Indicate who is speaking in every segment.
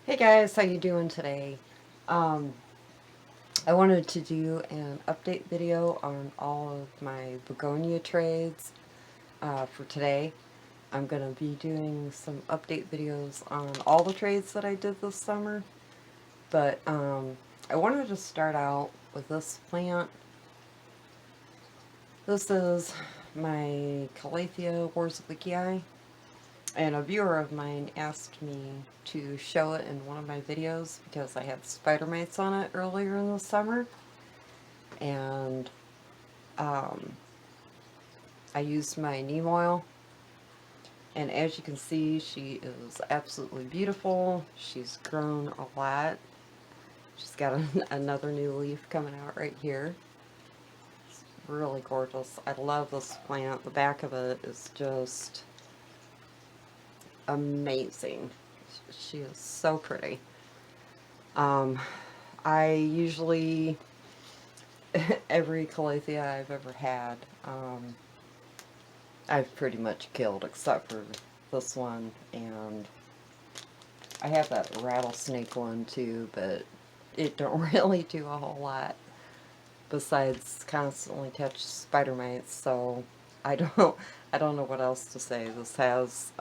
Speaker 1: Hey guys, how you doing today? Um, I wanted to do an update video on all of my begonia trades for today. I'm going to be doing some update videos on all the trades that I did this summer, but I wanted to start out with this plant. This is my Calathea Warzelickii. And a viewer of mine asked me to show it in one of my videos because I had spider mites on it earlier in the summer. And um, I used my neem oil. And as you can see, she is absolutely beautiful. She's grown a lot. She's got another new leaf coming out right here. It's really gorgeous. I love this plant. The back of it is just amazing. She is so pretty. Um, I usually, every calathea I've ever had, I've pretty much killed except for this one, and I have that rattlesnake one too, but it don't really do a whole lot besides constantly catch spider mites, so I don't, I don't know what else to say. This has,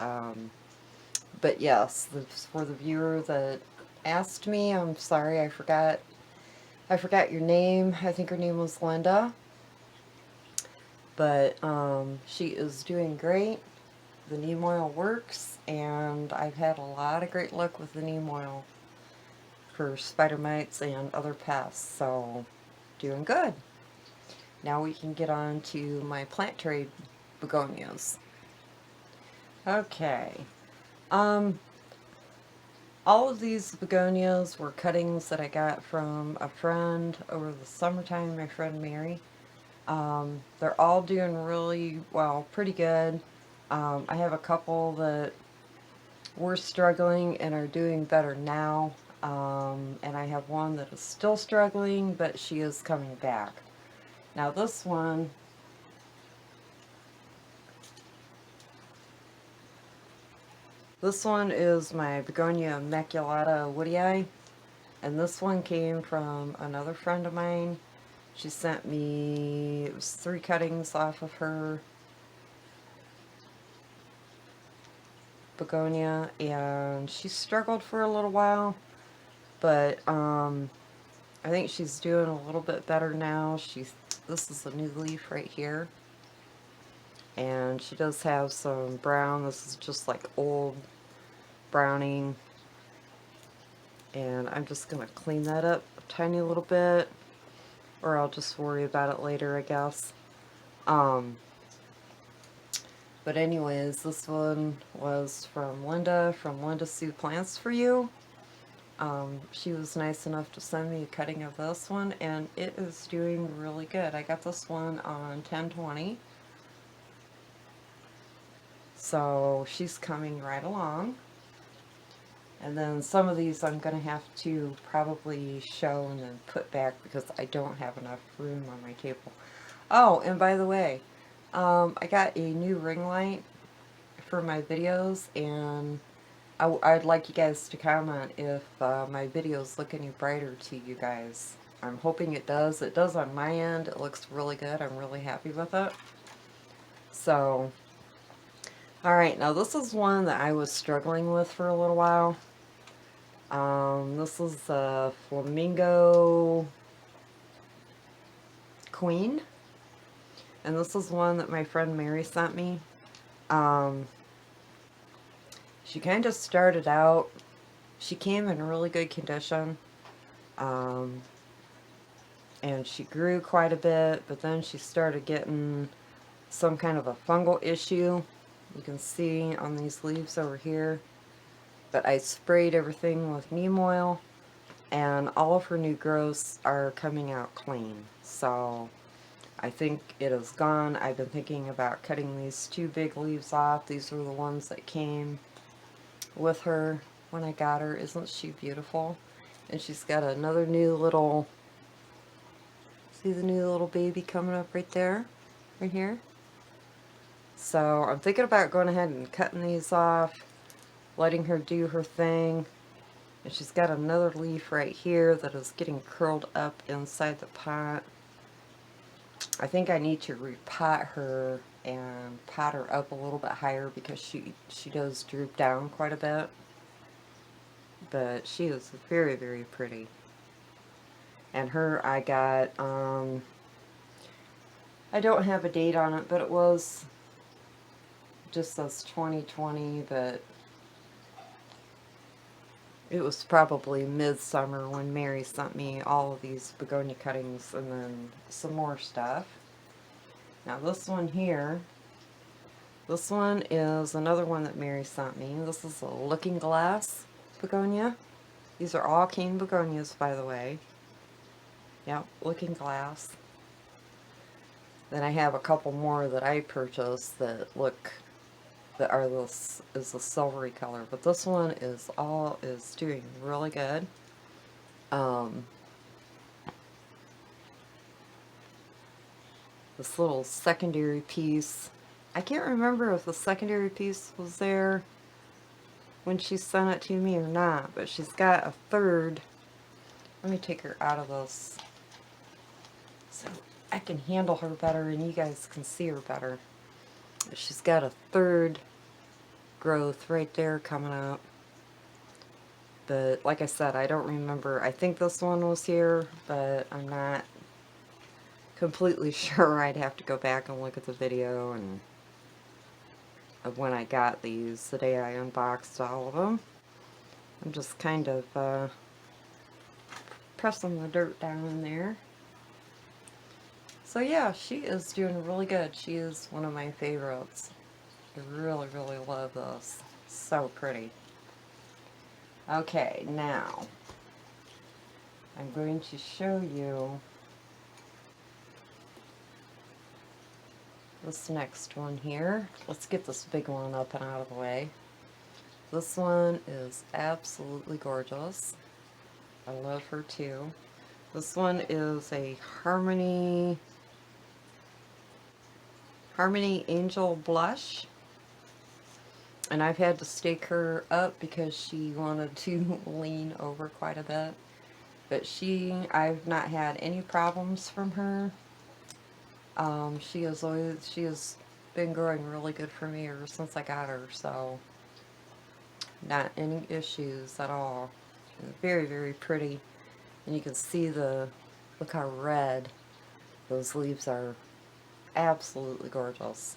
Speaker 1: but yes, for the viewer that asked me, I'm sorry, I forgot your name. I think her name was Linda. But she is doing great. The neem oil works, and I've had a lot of great luck with the neem oil for spider mites and other pests. So, doing good. Now we can get on to my plant trade begonias. Okay. Um, all of these begonias were cuttings that I got from a friend over the summertime, my friend Mary. They're all doing really well, pretty good. I have a couple that were struggling and are doing better now. And I have one that is still struggling, but she is coming back. Now this one is my Begonia Immaculata Woodii, and this one came from another friend of mine. She sent me, it was 3 cuttings off of her begonia, and she struggled for a little while, but I think she's doing a little bit better now. This is a new leaf right here, and she does have some brown. This is just like old browning, and I'm just gonna clean that up a tiny little bit, or I'll just worry about it later, I guess. But anyways, this one was from Linda Sue Plants for You. She was nice enough to send me a cutting of this one, and it is doing really good. I got this one on 10/20, so she's coming right along. And then some of these I'm going to have to probably show and then put back because I don't have enough room on my table. Oh, and by the way, I got a new ring light for my videos, and I'd like you guys to comment if my videos look any brighter to you guys. I'm hoping it does. It does on my end. It looks really good. I'm really happy with it. So, alright, now this is one that I was struggling with for a little while. This is a Flamingo Queen. And this is one that my friend Mary sent me. She kind of started out, she came in really good condition. And she grew quite a bit, but then she started getting some kind of a fungal issue. You can see on these leaves over here. But I sprayed everything with neem oil, and all of her new growths are coming out clean. So I think it is gone. I've been thinking about cutting these 2 big leaves off. These were the ones that came with her when I got her. Isn't she beautiful? And she's got another new little, see the new little baby coming up right there, right here? So I'm thinking about going ahead and cutting these off, letting her do her thing, And she's got another leaf right here that is getting curled up inside the pot. I think I need to repot her and pot her up a little bit higher because she does droop down quite a bit. But she is very, very pretty. And her I got, I don't have a date on it, but it was just says 2020, but it was probably midsummer when Mary sent me all of these begonia cuttings and then some more stuff. Now this one here, this one is another one that Mary sent me. This is a looking glass begonia. These are all king begonias, by the way. Yep, looking glass. Then I have a couple more that I purchased that are this is a silvery color, but this one is doing really good. This little secondary piece, I can't remember if the secondary piece was there when she sent it to me or not, but she's got a third. Let me take her out of this so I can handle her better and you guys can see her better. She's got a third growth right there coming up. But like I said, I don't remember. I think this one was here, but I'm not completely sure. I'd have to go back and look at the video and of when I got these, the day I unboxed all of them. I'm just kind of pressing the dirt down in there. So yeah, she is doing really good. She is one of my favorites. I really, really love this. So pretty. Okay, now I'm going to show you this next one here. Let's get this big one up and out of the way. This one is absolutely gorgeous. I love her too. This one is a Harmony Angel Blush. And I've had to stake her up because she wanted to lean over quite a bit. But I've not had any problems from her. She has been growing really good for me ever since I got her, so not any issues at all. Very, very pretty. And you can see look how red those leaves are. Absolutely gorgeous.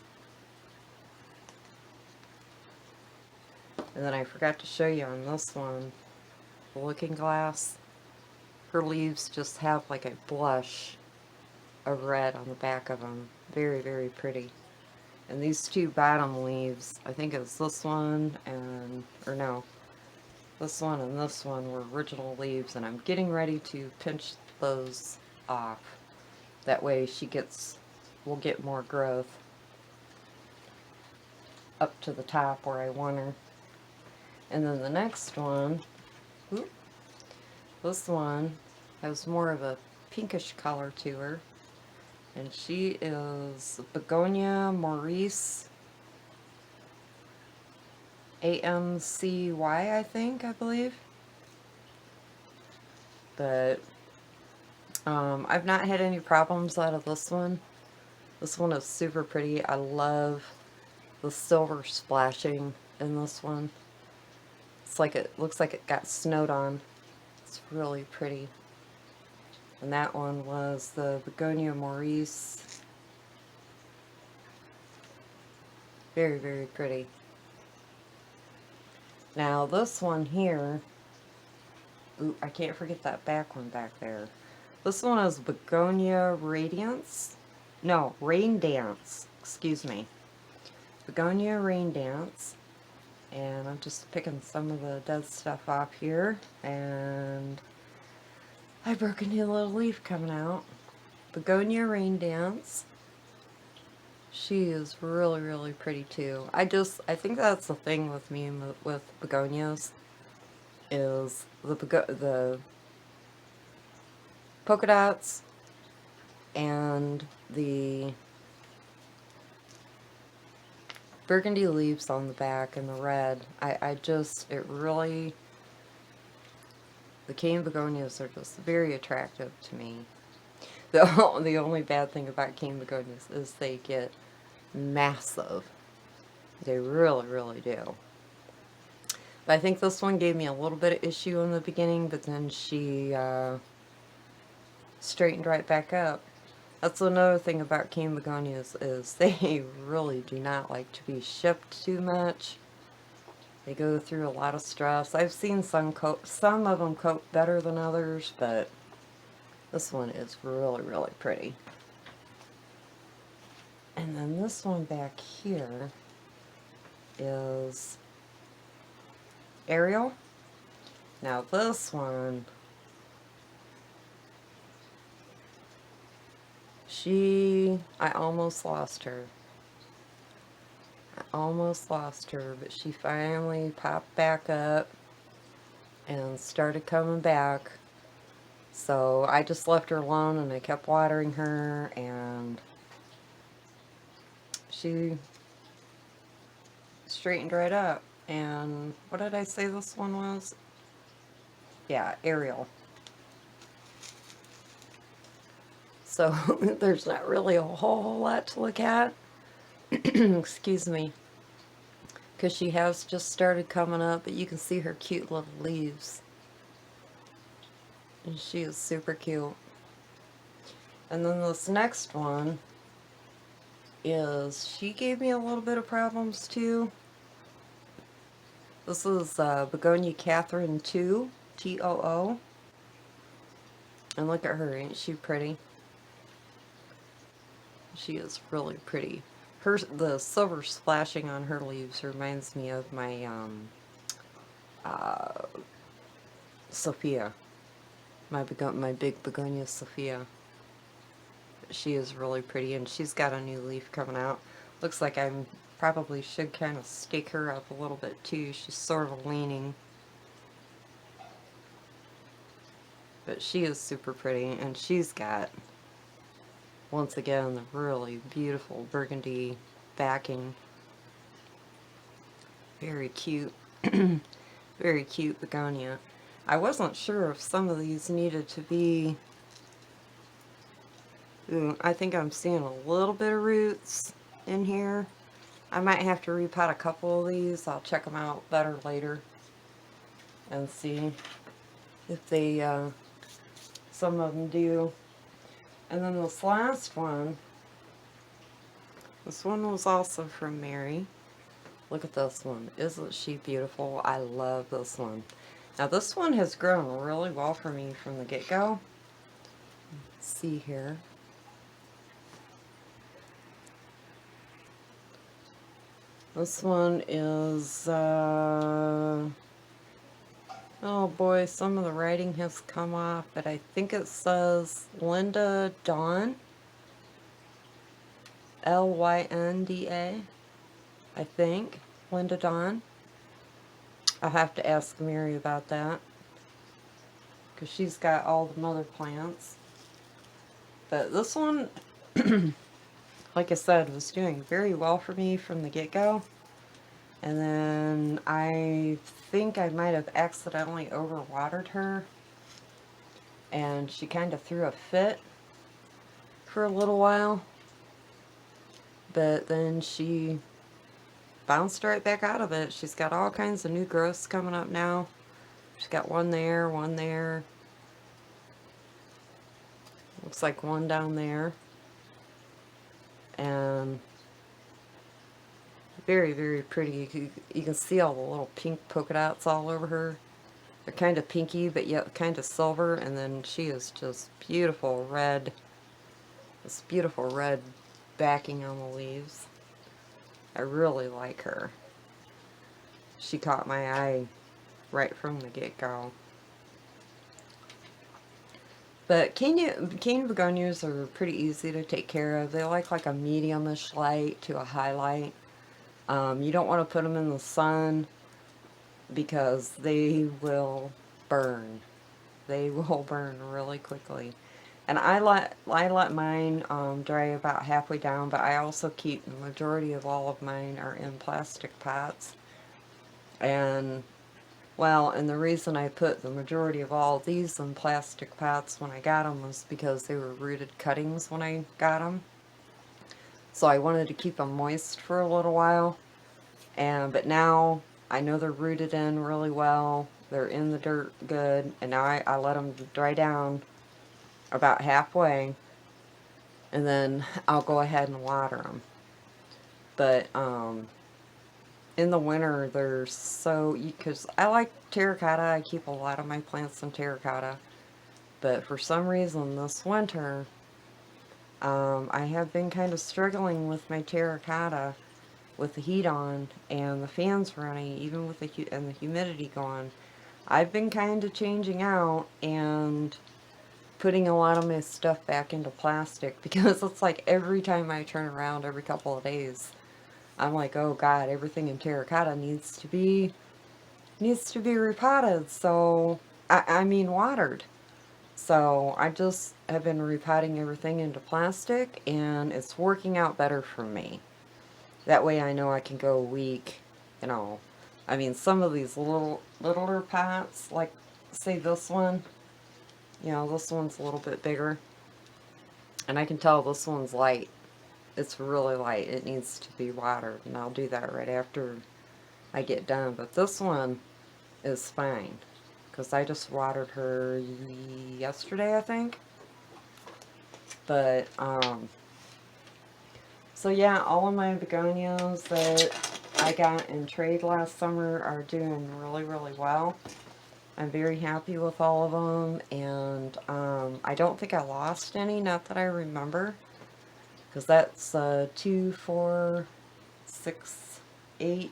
Speaker 1: And then I forgot to show you on this one, the looking glass. Her leaves just have like a blush of red on the back of them. Very, very pretty. And these two bottom leaves, I think it's this one this one and this one were original leaves, and I'm getting ready to pinch those off. That way we'll get more growth up to the top where I want her. And then the next one, this one has more of a pinkish color to her. And she is Begonia Maurice AMCY, I believe. But I've not had any problems out of this one. This one is super pretty. I love the silver splashing in this one. It looks like it got snowed on. It's really pretty. And that one was the Begonia Maurice. Very, very pretty. Now this one here, I can't forget that back one back there. This one is Begonia Radiance. No, Rain Dance. Excuse me. Begonia Rain Dance. And I'm just picking some of the dead stuff off here. And I broke a new little leaf coming out. Begonia Rain Dance. She is really, really pretty too. I think that's the thing with me with begonias is the polka dots and the burgundy leaves on the back and the red. It really The cane begonias are just very attractive to me. The only bad thing about cane begonias is they get massive. They really, really do. But I think this one gave me a little bit of issue in the beginning, but then she straightened right back up. That's another thing about cane begonias is they really do not like to be shipped too much. They go through a lot of stress. I've seen some of them cope better than others, but this one is really, really pretty. And then this one back here is Ariel. Now this one, I almost lost her. But she finally popped back up and started coming back. So I just left her alone and I kept watering her, and she straightened right up. And what did I say this one was? Yeah, Ariel. So there's not really a whole lot to look at. Excuse me. Because she has just started coming up, but you can see her cute little leaves. And she is super cute. And then this next one she gave me a little bit of problems too. This is Begonia Catherine 2, T-O-O. And look at her, ain't she pretty? She is really pretty. The silver splashing on her leaves reminds me of my Sophia. My big Begonia Sophia. She is really pretty, and she's got a new leaf coming out. Looks like I probably should kind of stake her up a little bit too. She's sort of leaning. But she is super pretty, and she's got, once again, the really beautiful burgundy backing. Very cute. Very cute begonia. I wasn't sure if some of these needed to be... Ooh, I think I'm seeing a little bit of roots in here. I might have to repot a couple of these. I'll check them out better later and see if they, some of them do. And then this last one, this one was also from Mary. Look at this one. Isn't she beautiful? I love this one. Now this one has grown really well for me from the get-go. Let's see here. This one is, oh boy, some of the writing has come off, but I think it says Linda Dawn. L-Y-N-D-A, I think. Linda Dawn. I'll have to ask Mary about that, because she's got all the mother plants. But this one, like I said, was doing very well for me from the get-go. And then I think I might have accidentally overwatered her, and she kind of threw a fit for a little while. But then she bounced right back out of it. She's got all kinds of new growths coming up now. She's got one there, one there. Looks like one down there. And very, very pretty. You can see all the little pink polka dots all over her. They're kind of pinky, but yet kind of silver. And then she is just beautiful red. This beautiful red backing on the leaves. I really like her. She caught my eye right from the get-go. But cane begonias are pretty easy to take care of. They like a medium-ish light to a highlight. You don't want to put them in the sun because they will burn. They will burn really quickly. And I let mine dry about halfway down, but I also keep the majority of all of mine are in plastic pots. And Well, and the reason I put the majority of all these in plastic pots when I got them was because they were rooted cuttings when I got them. So I wanted to keep them moist for a little while. But now I know they're rooted in really well. They're in the dirt good. And now I let them dry down about halfway. And then I'll go ahead and water them. But in the winter, they're so, because I like terracotta. I keep a lot of my plants in terracotta. But for some reason this winter, I have been kind of struggling with my terracotta with the heat on and the fans running, even with the humidity gone. I've been kind of changing out and putting a lot of my stuff back into plastic because it's like every time I turn around every couple of days, I'm like, oh God, everything in terracotta needs to be repotted. So I mean watered. So I just have been repotting everything into plastic, and it's working out better for me. That way I know I can go a week, you know. I mean, some of these littler pots, like say this one, you know, this one's a little bit bigger. And I can tell this one's light. It's really light. It needs to be watered, and I'll do that right after I get done. But this one is fine, because I just watered her yesterday, I think. But, so yeah, all of my begonias that I got in trade last summer are doing really, really well. I'm very happy with all of them, and I don't think I lost any, not that I remember, because that's 2, 4, 6, 8,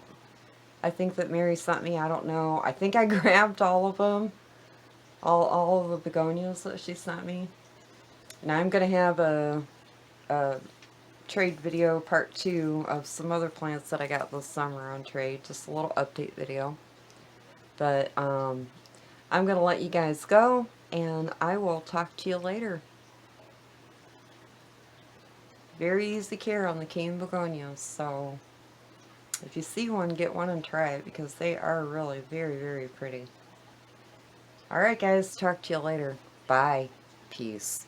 Speaker 1: I think that Mary sent me. I don't know. I think I grabbed all of them, all of the begonias that she sent me. Now I'm going to have a trade video part 2 of some other plants that I got this summer on trade, just a little update video. But I'm going to let you guys go, and I will talk to you later. Very easy care on the cane begonias, so if you see one, get one and try it, because they are really very, very pretty. Alright guys, talk to you later. Bye. Peace.